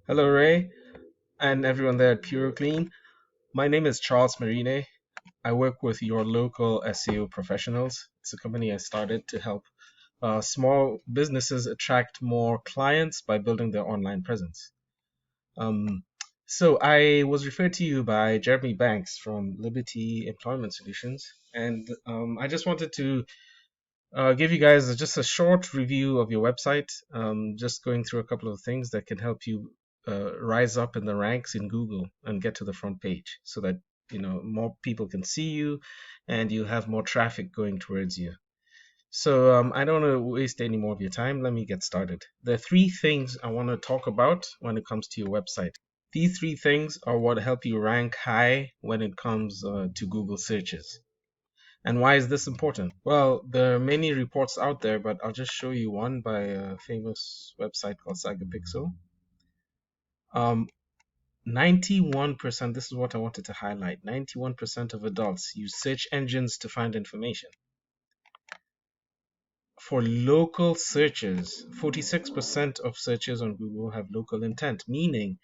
Hello, Ray, and everyone there at PuroClean. My name is Charles Marine. I work with your local SEO professionals. It's a company I started to help small businesses attract more clients by building their online presence. Um, so I was referred to you by Jeremy Banks from Liberty Employment Solutions, and I just wanted to give you guys just a short review of your website, just going through a couple of things that can help you rise up in the ranks in Google and get to the front page so that more people can see you and you have more traffic going towards you. So I don't want to waste any more of your time. Let me get started. There are three things I want to talk about when it comes to your website. These three things are what help you rank high when it comes to Google searches. And why is this important? Well, there are many reports out there, but I'll just show you one by a famous website called Sagapixel. 91%, this is what I wanted to highlight, 91% of adults use search engines to find information. For local searches, 46% of searches on Google have local intent, meaning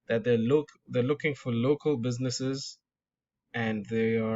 that they're looking for local businesses and they're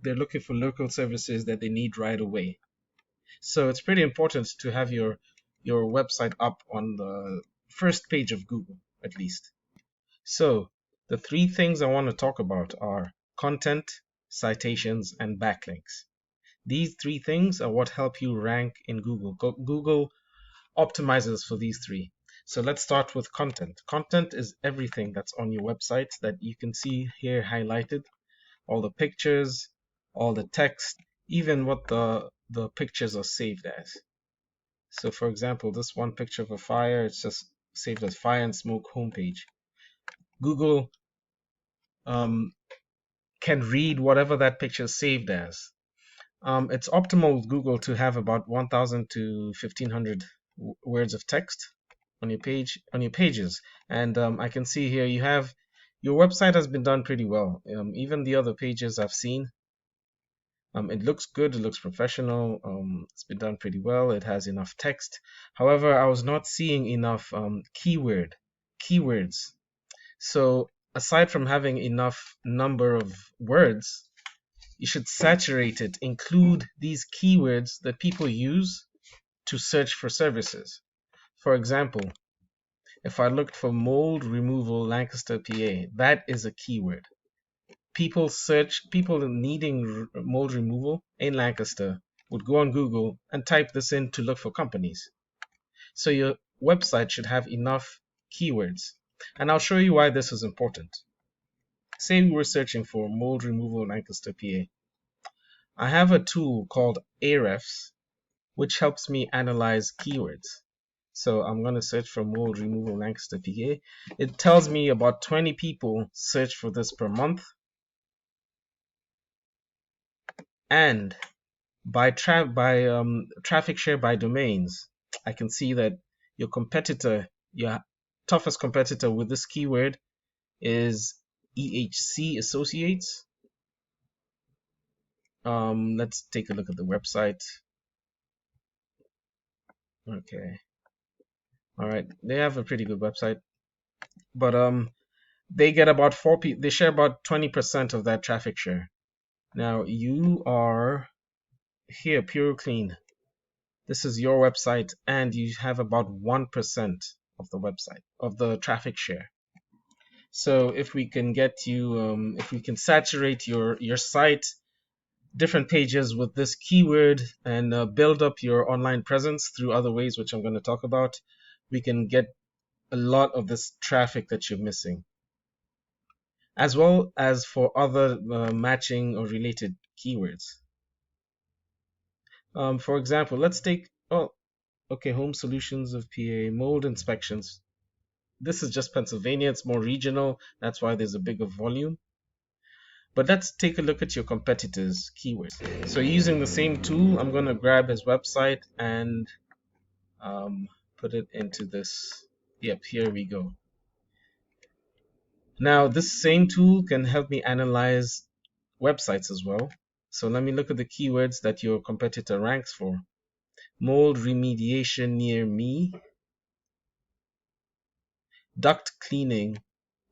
looking for local services that they need right away. So it's pretty important to have your website up on the first page of Google, at least. So the three things I want to talk about are content, citations, and backlinks. These three things are what help you rank in Google. Google optimizes for these three. So let's start with content. Content is everything that's on your website that you can see here highlighted. All the pictures, all the text, even what the pictures are saved as. So for example, this one picture of a fire, it's just saved as fire and smoke homepage. Google can read whatever that picture is saved as. It's optimal with Google to have about 1,000 to 1,500 words of text on your pages. And I can see here your website has been done pretty well. Even the other pages I've seen, it looks good, it looks professional, it's been done pretty well, it has enough text. However, I was not seeing enough keywords. So aside from having enough number of words, you should saturate it, include these keywords that people use to search for services. For example, if I looked for mold removal Lancaster, PA, that is a keyword. People needing mold removal in Lancaster would go on Google and type this in to look for companies. So your website should have enough keywords. And I'll show you why this is important. Say we were searching for mold removal Lancaster, PA. I have a tool called Ahrefs, which helps me analyze keywords. So I'm going to search for mold removal Lancaster, PA. It tells me about 20 people search for this per month. And by traffic share by domains, I can see that your toughest competitor with this keyword is EHC Associates. Let's take a look at the website. Okay. All right. They have a pretty good website, but they get about they share about 20% of that traffic share. Now you are here, PuroClean. This is your website, and you have about 1% of the website of the traffic share. So if we can get you, if we can saturate your site, different pages with this keyword, and build up your online presence through other ways, which I'm going to talk about, we can get a lot of this traffic that you're missing, as well as for other matching or related keywords. For example, let's take home solutions of PA, mold inspections. This is just Pennsylvania, it's more regional, that's why there's a bigger volume. But let's take a look at your competitors' keywords. So using the same tool, I'm going to grab his website and put it into this. Yep, here we go. Now this same tool can help me analyze websites as well. So let me look at the keywords that your competitor ranks for. Mold remediation near me. duct cleaning,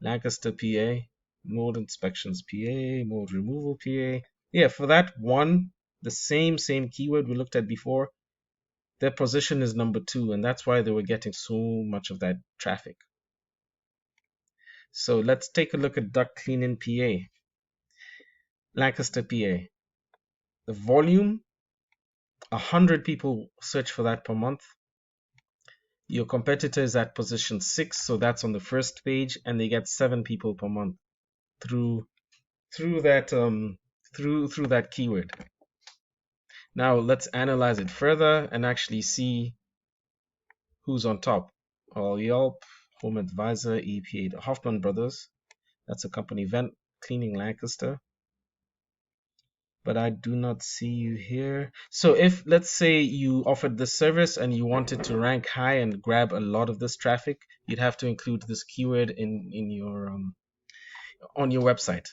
Lancaster, PA, mold inspections, PA, mold removal, PA. Yeah, for that one, the same keyword we looked at before, their position is number 2, and that's why they were getting so much of that traffic. So let's take a look at duct cleaning, PA, Lancaster, PA. The volume, 100 people search for that per month. Your competitor is at position 6, so that's on the first page, and they get 7 people per month through through that keyword. Now let's analyze it further and actually see who's on top. Well, Yelp, Home Advisor, EPA, the Hoffman Brothers. That's a company, Vent Cleaning Lancaster. But I do not see you here. So if, let's say, you offered this service and you wanted to rank high and grab a lot of this traffic, you'd have to include this keyword in your on your website.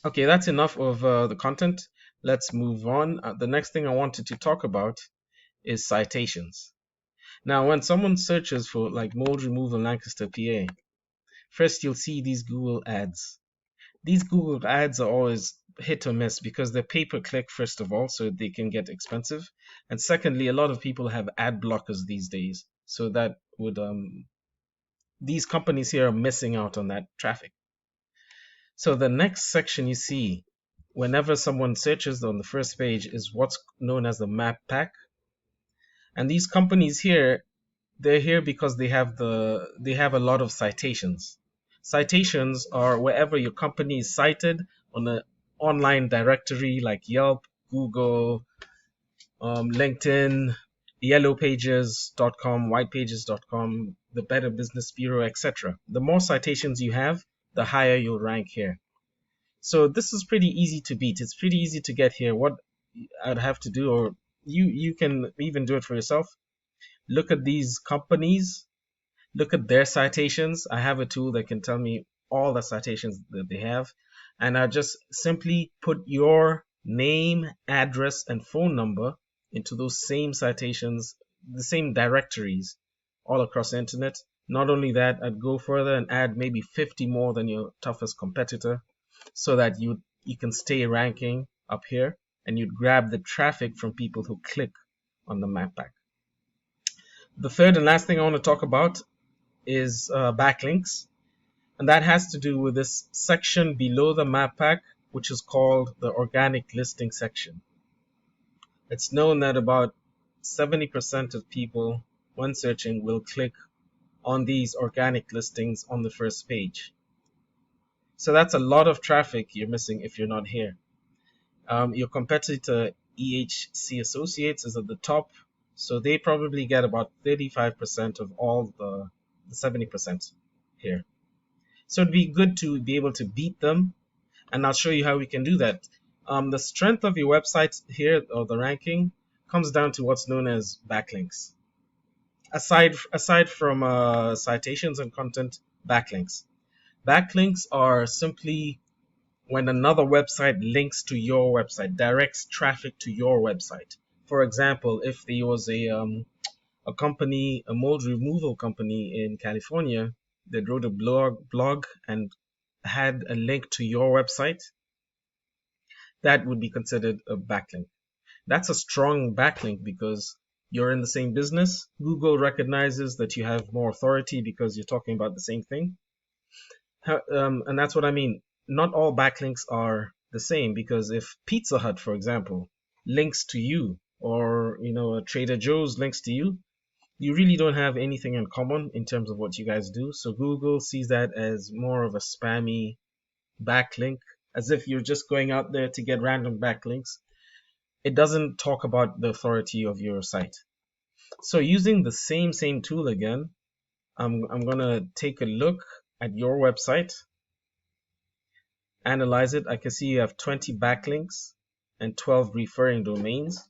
Okay, that's enough of the content. Let's move on. The next thing I wanted to talk about is citations. Now, when someone searches for like mold removal Lancaster, PA, first you'll see these Google ads. These Google ads are always hit or miss because they're pay-per-click, first of all, so they can get expensive. And secondly, a lot of people have ad blockers these days. So that would, these companies here are missing out on that traffic. So the next section you see, whenever someone searches on the first page, is what's known as the map pack. And these companies here, they're here because they have a lot of citations. Citations are wherever your company is cited on an online directory like Yelp, Google, LinkedIn, yellowpages.com, whitepages.com, the Better Business Bureau, etc. The more citations you have, the higher you'll rank here. So this is pretty easy to beat. It's pretty easy to get here. What I'd have to do, or you can even do it for yourself, look at these companies, look at their citations. I have a tool that can tell me all the citations that they have, and I just simply put your name, address, and phone number into those same citations, the same directories all across the internet. Not only that, I'd go further and add maybe 50 more than your toughest competitor so that you can stay ranking up here and you'd grab the traffic from people who click on the map pack. The third and last thing I want to talk about is backlinks, and that has to do with this section below the map pack, which is called the organic listing section. It's known that about 70% of people, when searching, will click on these organic listings on the first page. So that's a lot of traffic you're missing if you're not here. Your competitor EHC Associates is at the top, so they probably get about 35% of all the 70% here. So it'd be good to be able to beat them, and I'll show you how we can do that. The strength of your website here, or the ranking, comes down to what's known as backlinks. Aside from citations and content, backlinks. Backlinks are simply when another website links to your website, directs traffic to your website. For example, if there was a company, a mold removal company in California that wrote a blog and had a link to your website, that would be considered a backlink. That's a strong backlink because you're in the same business. Google recognizes that you have more authority because you're talking about the same thing. And that's what I mean. Not all backlinks are the same, because if Pizza Hut, for example, links to you, or Trader Joe's links to you, you really don't have anything in common in terms of what you guys do. So Google sees that as more of a spammy backlink, as if you're just going out there to get random backlinks. It doesn't talk about the authority of your site. So using the same tool again, I'm gonna take a look at your website, analyze it. I can see you have 20 backlinks and 12 referring domains.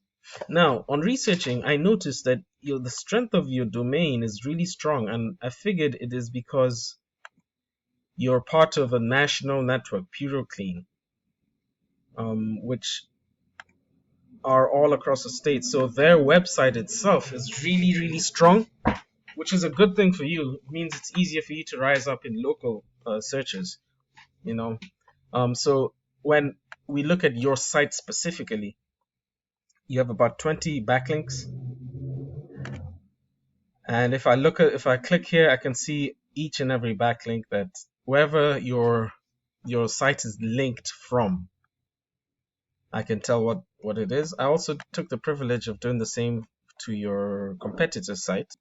Now, on researching, I noticed that the strength of your domain is really strong, and I figured it is because you're part of a national network, PuroClean, which are all across the state. So their website itself is really strong, which is a good thing for you. It means it's easier for you to rise up in local searches, you know. So when we look at your site specifically, you have about 20 backlinks. And if I click here, I can see each and every backlink that wherever your site is linked from, I can tell what it is. I also took the privilege of doing the same to your competitor site.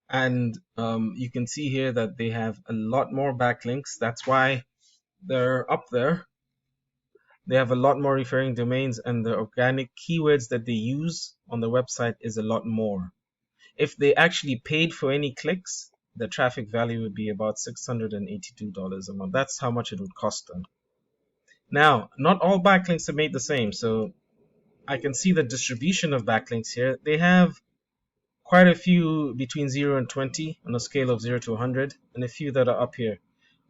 And you can see here that they have a lot more backlinks. That's why they're up there. They have a lot more referring domains, and the organic keywords that they use on the website is a lot more. If they actually paid for any clicks, the traffic value would be about $682 a month. That's how much it would cost them. Now, not all backlinks are made the same, so I can see the distribution of backlinks here. They have quite a few between 0 and 20 on a scale of 0 to 100, and a few that are up here.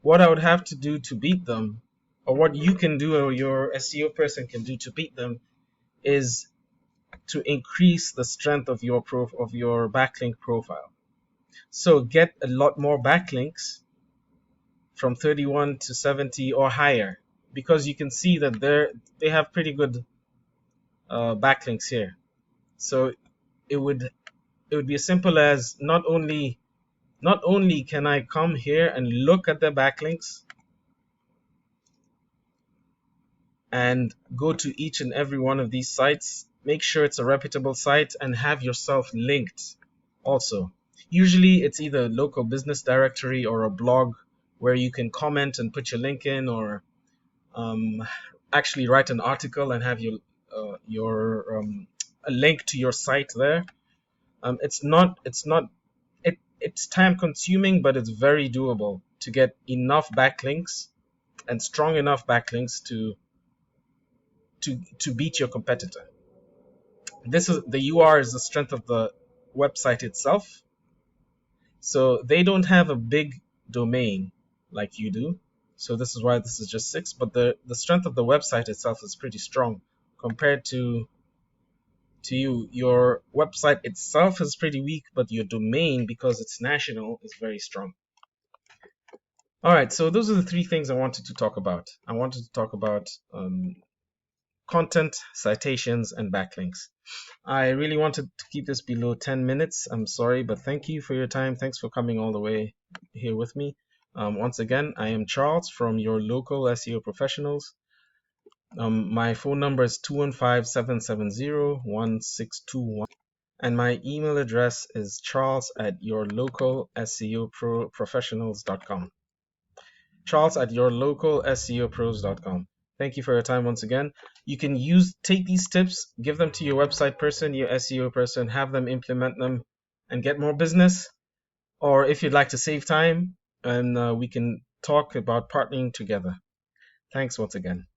What I would have to do to beat them, or what you can do or your SEO person can do to beat them, is to increase the strength of your backlink profile. So get a lot more backlinks from 31 to 70 or higher, because you can see that they have pretty good backlinks here. So it would be as simple as not only can I come here and look at the backlinks and go to each and every one of these sites, make sure it's a reputable site, and have yourself linked also. Usually it's either a local business directory or a blog where you can comment and put your link in, or actually write an article and have a link to your site there. It's time consuming, but it's very doable to get enough backlinks and strong enough backlinks to beat your competitor. The UR is the strength of the website itself. So they don't have a big domain like you do. So this is why this is just 6. But the strength of the website itself is pretty strong compared to you. Your website itself is pretty weak, but your domain, because it's national, is very strong. All right, so those are the 3 things I wanted to talk about. I wanted to talk about content, citations, and backlinks. I really wanted to keep this below 10 minutes. I'm sorry, but thank you for your time. Thanks for coming all the way here with me. Once again, I am Charles from your local SEO professionals. My phone number is 215-770-1621. And my email address is charles@yourlocalseoprofessionals.com. charles@yourlocalseopros.com. Thank you for your time once again. You can take these tips, give them to your website person, your SEO person, have them implement them and get more business. Or if you'd like to save time, and we can talk about partnering together. Thanks once again.